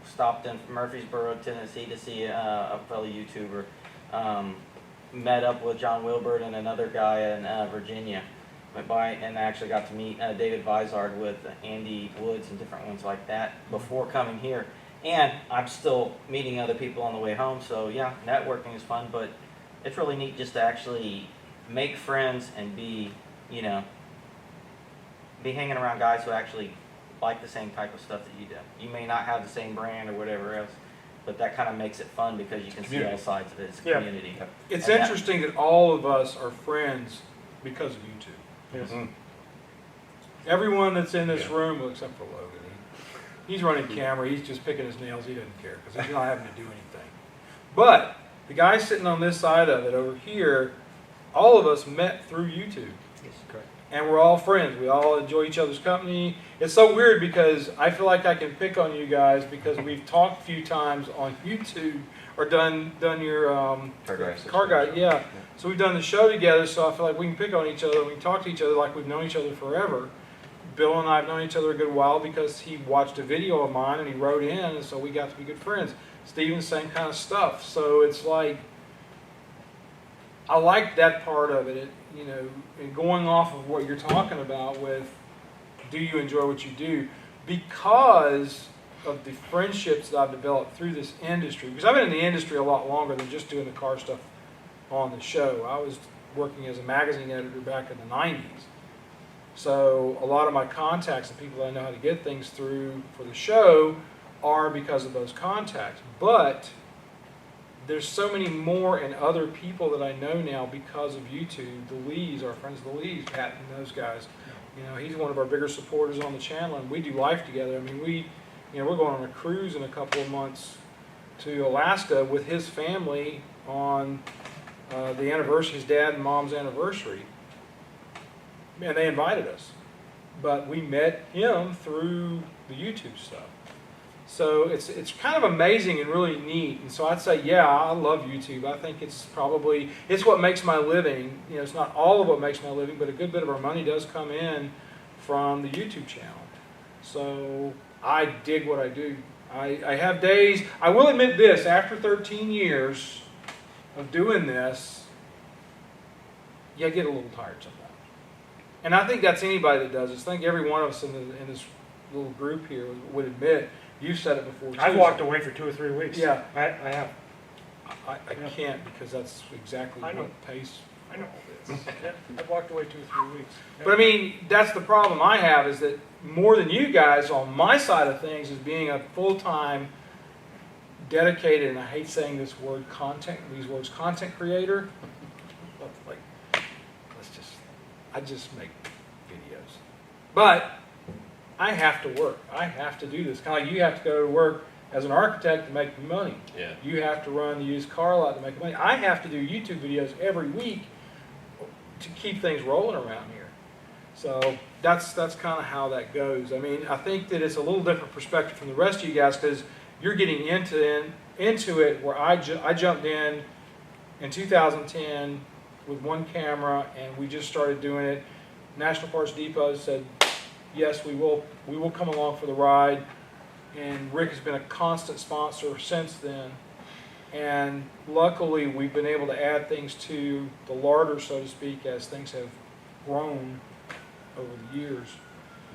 stopped in Murfreesboro, Tennessee to see a fellow YouTuber. Met up with John Wilbert and another guy in Virginia. Went by and actually got to meet David Vizard with Andy Woods and different ones like that before coming here. And I'm still meeting other people on the way home. So yeah, networking is fun, but it's really neat just to actually make friends and be hanging around guys who actually like the same type of stuff that you do. You may not have the same brand or whatever else, but that kind of makes it fun because you can see all sides of it. It's a community. It's And interesting that all of us are friends because of YouTube. Yes. Everyone that's in this room, well, except for Logan, he's running camera. He's just picking his nails. He doesn't care because he's not having to do anything. But the guy sitting on this side of it over here, all of us met through YouTube. Yes, correct. And we're all friends. We all enjoy each other's company. It's so weird because I feel like I can pick on you guys because we've talked a few times on YouTube or done your car guy, yeah. So we've done the show together. So I feel like we can pick on each other. We can talk to each other like we've known each other forever. Bill and I have known each other a good while because he watched a video of mine and he wrote in, and so we got to be good friends. Steven, same kind of stuff. So it's like I like that part of it. And going off of what you're talking about with do you enjoy what you do, because of the friendships that I've developed through this industry, because I've been in the industry a lot longer than just doing the car stuff on the show. I was working as a magazine editor back in the 90s. So a lot of my contacts and people that I know how to get things through for the show are because of those contacts. But there's so many more and other people that I know now because of YouTube. The Lees, our friends the Lees, Pat and those guys. You know, he's one of our bigger supporters on the channel, and we do life together. I mean, we're going on a cruise in a couple of months to Alaska with his family on the anniversary, his dad and mom's anniversary. And they invited us. But we met him through the YouTube stuff. So it's kind of amazing and really neat. And so I'd say, yeah, I love YouTube. I think it's what makes my living. You know, it's not all of what makes my living, but a good bit of our money does come in from the YouTube channel. So I dig what I do. I have days, I will admit this, after 13 years of doing this, you get a little tired sometimes. And I think that's anybody that does this. I think every one of us in this little group here would admit, you've said it before too. I've walked away for 2 or 3 weeks. Yeah. I have. I can't, because that's exactly I know. what pace. I know. Yeah, I've walked away 2 or 3 weeks. Yeah. But I mean, that's the problem I have, is that more than you guys on my side of things is being a full-time, dedicated, and I hate saying these words, content creator. Like, I just make videos. But I have to work. I have to do this. Kind of like you have to go to work as an architect to make money. Yeah. You have to run the used car lot to make money. I have to do YouTube videos every week to keep things rolling around here. So that's kind of how that goes. I mean, I think that it's a little different perspective from the rest of you guys, because you're getting into it where I jumped in 2010 with one camera, and we just started doing it. National Parts Depot said, yes, we will come along for the ride. And Rick has been a constant sponsor since then. And luckily, we've been able to add things to the larder, so to speak, as things have grown over the years.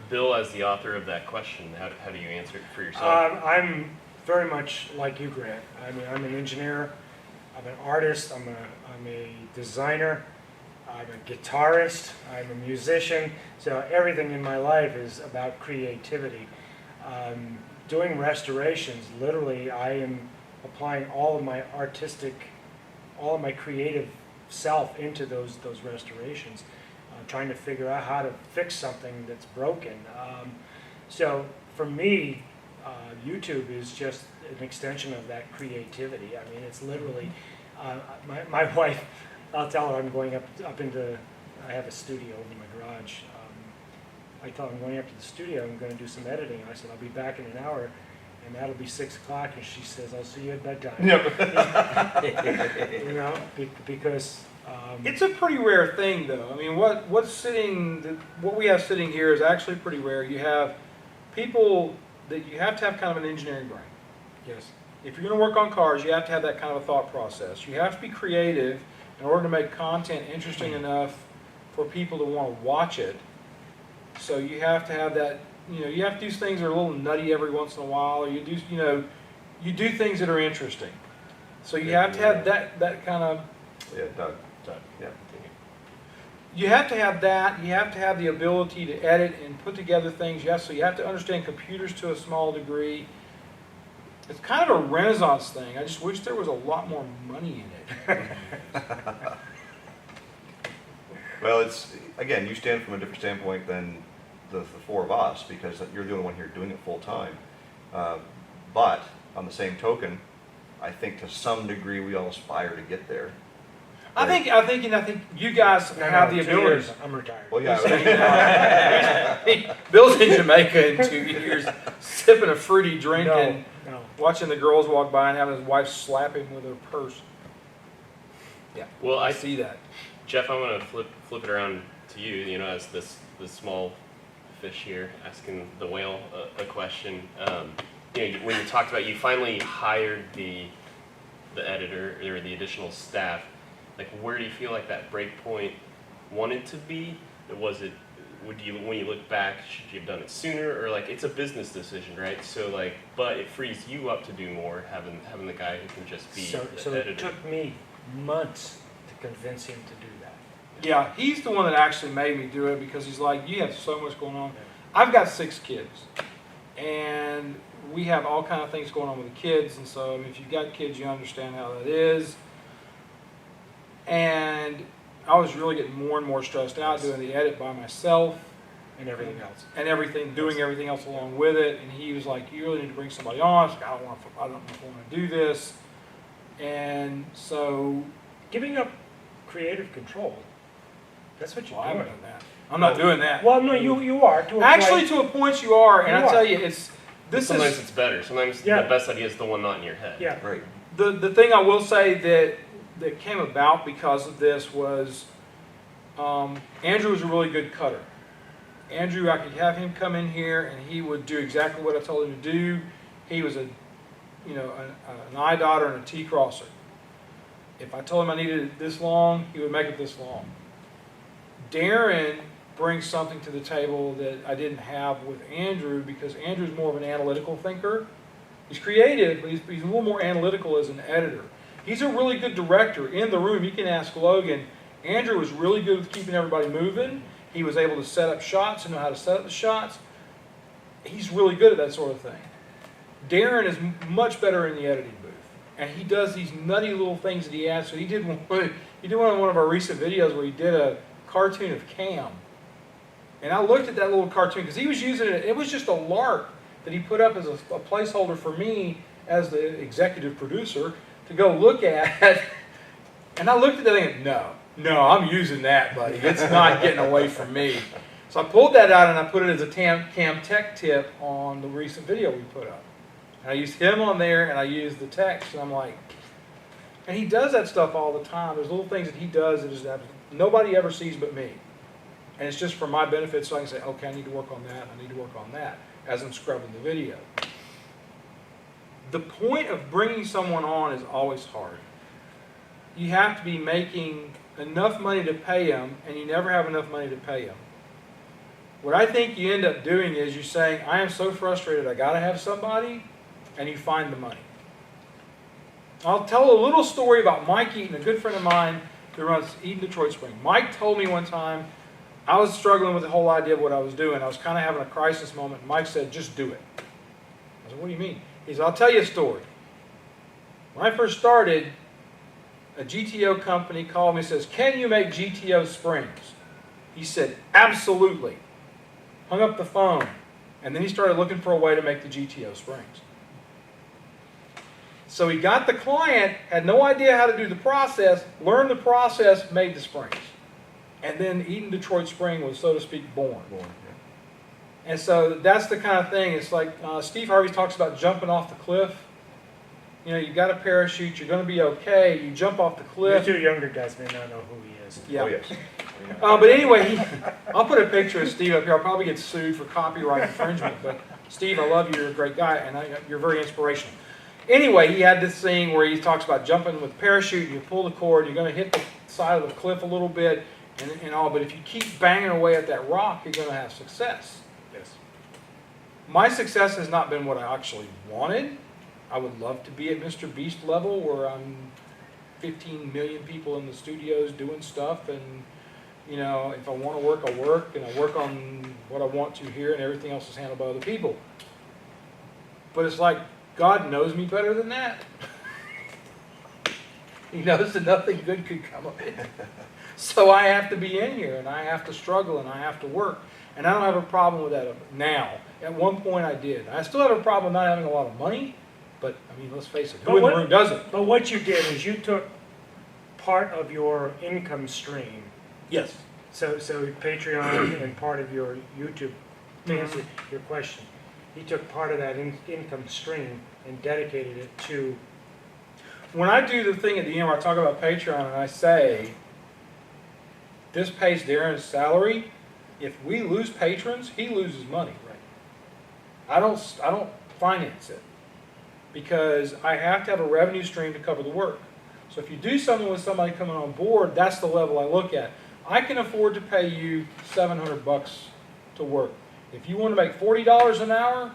Bill, as the author of that question, how do you answer it for yourself? I'm very much like you, Grant. I mean, I'm an engineer, I'm an artist, I'm a designer, I'm a guitarist, I'm a musician, so everything in my life is about creativity. Doing restorations, literally, I am applying all of my creative self into those restorations, trying to figure out how to fix something that's broken. So for me, YouTube is just an extension of that creativity. I mean, it's literally, my wife, I'll tell her I'm going up into, I have a studio in my garage. I tell her I'm going up to the studio, I'm going to do some editing. I said, I'll be back in an hour, and that'll be 6 o'clock. And she says, I'll see you at bedtime. Yep. You know, because... It's a pretty rare thing, though. I mean, what we have sitting here is actually pretty rare. You have people that you have to have kind of an engineering brain. yes. If you're going to work on cars, you have to have that kind of a thought process. You have to be creative in order to make content interesting enough for people to want to watch it. So you have to have that, you have to do things that are a little nutty every once in a while, or you do things that are interesting. So you have to have that kind of... Yeah, Doug. Yeah. You have to have that. You have to have the ability to edit and put together things. Yes, so you have to understand computers to a small degree. It's kind of a Renaissance thing. I just wish there was a lot more money in it. Well, it's, again, you stand from a different standpoint than the four of us, because you're the only one here doing it full time. But on the same token, I think to some degree we all aspire to get there. I think you guys have the 2 ability. years, I'm retired. Well, yeah. Bill's in Jamaica in 2 years, sipping a fruity drink No, and no. watching the girls walk by and having his wife slap him with her purse. Yeah, Well, I see that. Jeff, I'm going to flip it around to you, as this small fish here asking the whale a question. When you talked about you finally hired the editor or the additional staff, like where do you feel like that break point wanted to be? Was it, when you look back, should you have done it sooner, or like it's a business decision, right? So like, but it frees you up to do more, having the guy who can just be So the editor. it took me months convince him to do that. Yeah, he's the one that actually made me do it because he's like, you have so much going on. I've got 6 kids, and we have all kind of things going on with the kids, and so I mean, if you've got kids, you understand how that is. And I was really getting more and more stressed out doing the edit by myself. And everything else. And everything, doing everything else along with it. And he was like, you really need to bring somebody on. I was like, I don't know if I want to do this. And so, Giving up creative control. That's what you're well, I haven't doing. done that. I'm not doing that. Well, no, you are. To a Actually, point. to a point you are, and You I tell are. you, Sometimes it's better. Sometimes Yeah. the best idea is the one not in your head. Yeah. Right. the thing I will say that came about because of this was Andrew was a really good cutter. Andrew, I could have him come in here and he would do exactly what I told him to do. He was an I dotter and a T crosser. If I told him I needed it this long, he would make it this long. Darren brings something to the table that I didn't have with Andrew because Andrew's more of an analytical thinker. He's creative, but he's a little more analytical as an editor. He's a really good director. In the room, you can ask Logan. Andrew was really good with keeping everybody moving. He was able to set up shots and know how to set up the shots. He's really good at that sort of thing. Darren is much better in the editing booth. And he does these nutty little things that he adds. So he did one of our recent videos where he did a cartoon of Cam. And I looked at that little cartoon because he was using it. It was just a lark that he put up as a placeholder for me as the executive producer to go look at. And I looked at that and no, I'm using that, buddy. It's not getting away from me. So I pulled that out and I put it as a Cam Tech tip on the recent video we put up. And I used him on there and I used the text. And I'm like, and he does that stuff all the time. There's little things that he does that nobody ever sees but me. And it's just for my benefit so I can say, okay, I need to work on that, I need to work on that, as I'm scrubbing the video. The point of bringing someone on is always hard. You have to be making enough money to pay them, and you never have enough money to pay them. What I think you end up doing is you're saying, I am so frustrated, I gotta have somebody, and you find the money. I'll tell a little story about Mike Eaton, a good friend of mine who runs Eaton Detroit Spring. Mike told me one time, I was struggling with the whole idea of what I was doing. I was kind of having a crisis moment. Mike said, just do it. I said, what do you mean? He said, I'll tell you a story. When I first started, a GTO company called me and says, can you make GTO springs? He said, absolutely. Hung up the phone. And then he started looking for a way to make the GTO springs. So he got the client, had no idea how to do the process, learned the process, made the springs. And then Eaton Detroit Spring was, so to speak, born. And so that's the kind of thing. It's like Steve Harvey talks about jumping off the cliff. You know, you got a parachute, you're going to be okay. You jump off the cliff. You two younger guys may not know who he is. Yeah. Oh, yes. But anyway, I'll put a picture of Steve up here. I'll probably get sued for copyright infringement. But Steve, I love you. You're a great guy, and you're very inspirational. Anyway, he had this thing where he talks about jumping with a parachute. And you pull the cord, you're going to hit the side of the cliff a little bit. And all, but if you keep banging away at that rock, you're going to have success. Yes. My success has not been what I actually wanted. I would love to be at Mr. Beast level where I'm 15 million people in the studios doing stuff, and you know, if I want to work, I work, and I work on what I want to here, and everything else is handled by other people. But it's like God knows me better than that. He knows that nothing good could come of it. So I have to be in here, and I have to struggle, and I have to work. And I don't have a problem with that now. At one point I did. I still have a problem not having a lot of money, but I mean, let's face it, who in the room doesn't? But what you did is you took part of your income stream. Yes. So Patreon and part of your YouTube, to answer your question, he took part of that income stream and dedicated it to. When I do the thing at the end where I talk about Patreon and I say, this pays Darren's salary, if we lose patrons, he loses money. Right. I don't finance it because I have to have a revenue stream to cover the work. So if you do something with somebody coming on board, that's the level I look at. I can afford to pay you $700 to work. If you want to make $40 an hour,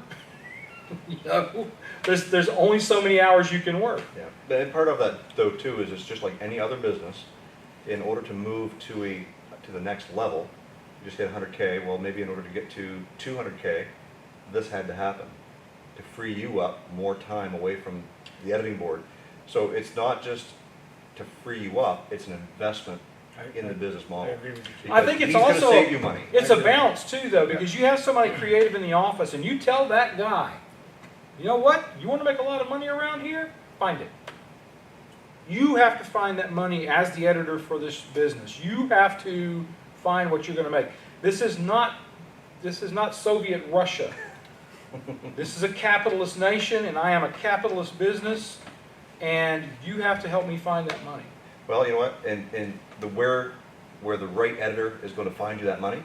you know, there's only so many hours you can work. Yeah. And part of that, though, too, is it's just like any other business. in order to move to the next level, you just hit 100K. Well, maybe in order to get to 200K, this had to happen to free you up more time away from the editing board. So it's not just to free you up; it's an investment in the business I model. agree with you. Because I think it's he's gonna also save you money. it's a balance too, though, because you have somebody creative in the office, and you tell that guy, you know what? You want to make a lot of money around here? Find it. You have to find that money as the editor for this business. You have to find what you're going to make. This is not Soviet Russia. This is a capitalist nation, and I am a capitalist business, and you have to help me find that money. Well, you know what? And where the right editor is going to find you that money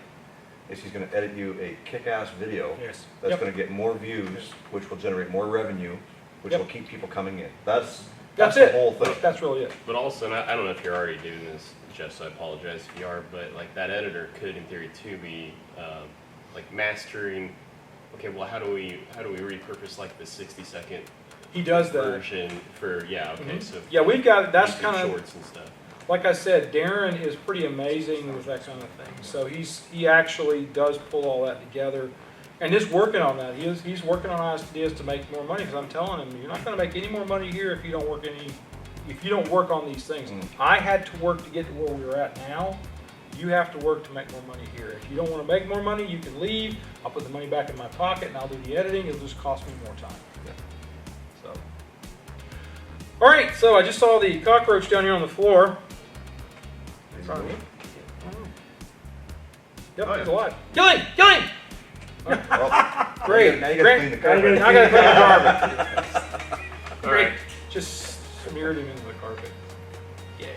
is he's going to edit you a kick-ass video Yes. that's Yep. going to get more views, which will generate more revenue, which Yep. will keep people coming in. That's That's the it. whole thing. That's really it. But also, and I don't know if you're already doing this, Jeff, so I apologize if you are, but like that editor could, in theory, too, be like mastering. Okay, well, how do we repurpose like the 60-second He does that. version for? Yeah, okay, Mhm. so Yeah, we've got, that's YouTube kind of, shorts and stuff. like I said, Darren is pretty amazing with that kind of thing. So he actually does pull all that together, and is working on that. He's working on ideas to make more money, because I'm telling him, you're not going to make any more money here if you don't work on these things. Mm. I had to work to get to where we're at now. You have to work to make more money here. If you don't want to make more money, you can leave. I'll put the money back in my pocket, and I'll do the editing. It'll just cost me more time. So, all right. So I just saw the cockroach down here on the floor. In front of me. Yep, Oh, he's yeah. alive. Kill him! Kill him! Well, Great. Now you got to Great. clean the Now carpet. you I gotta clean the carpet. All Great. right, Just smeared him into the carpet. Yay.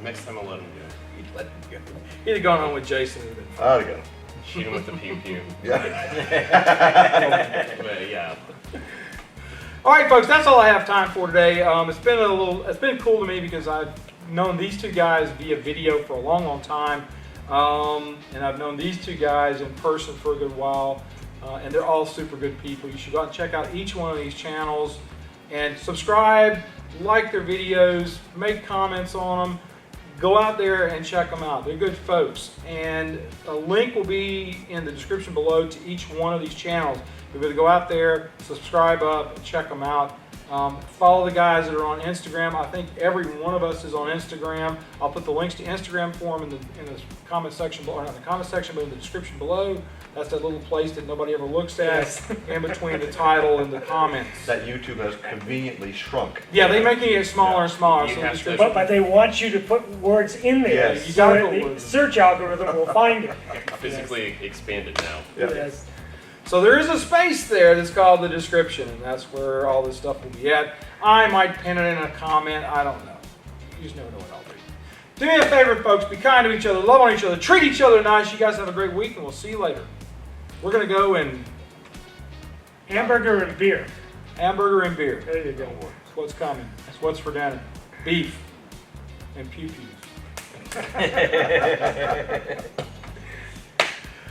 next time I'll let him go. He'd let him go. He'd have gone home with Jason. It'd have been fun. There we go. Shoot him with the pew pew. Yeah. But yeah, All right, folks, that's all I have time for today. It's been cool to me because I've known these two guys via video for a long, long time, and I've known these two guys in person for a good while, and they're all super good people. You should go out and check out each one of these channels and subscribe, like their videos, make comments on them. Go out there and check them out. They're good folks, and a link will be in the description below to each one of these channels. You're going to go out there, subscribe up, and check them out. Follow the guys that are on Instagram. I think every one of us is on Instagram. I'll put the links to Instagram for them in the comment section below, or not in the comment section, but in the description below. That's that little place that nobody ever looks at, in between the title and the comments. That YouTube has conveniently shrunk. Yeah, they're making it smaller and smaller. You So have just to- But they want you to put words in there. Yes. You So gotta that put the words. search algorithm will find it. physically expanded now. Yeah. Yes. So there is a space there that's called the description, and that's where all this stuff will be at. I might pin it in a comment. I don't know. You just never know what I'll do. Do me a favor, folks. Be kind to each other. Love on each other. Treat each other nice. You guys have a great week, and we'll see you later. We're going to go and Hamburger and beer. hamburger and beer. There you go. That's what's coming. That's what's for dinner. Beef and pew-pews.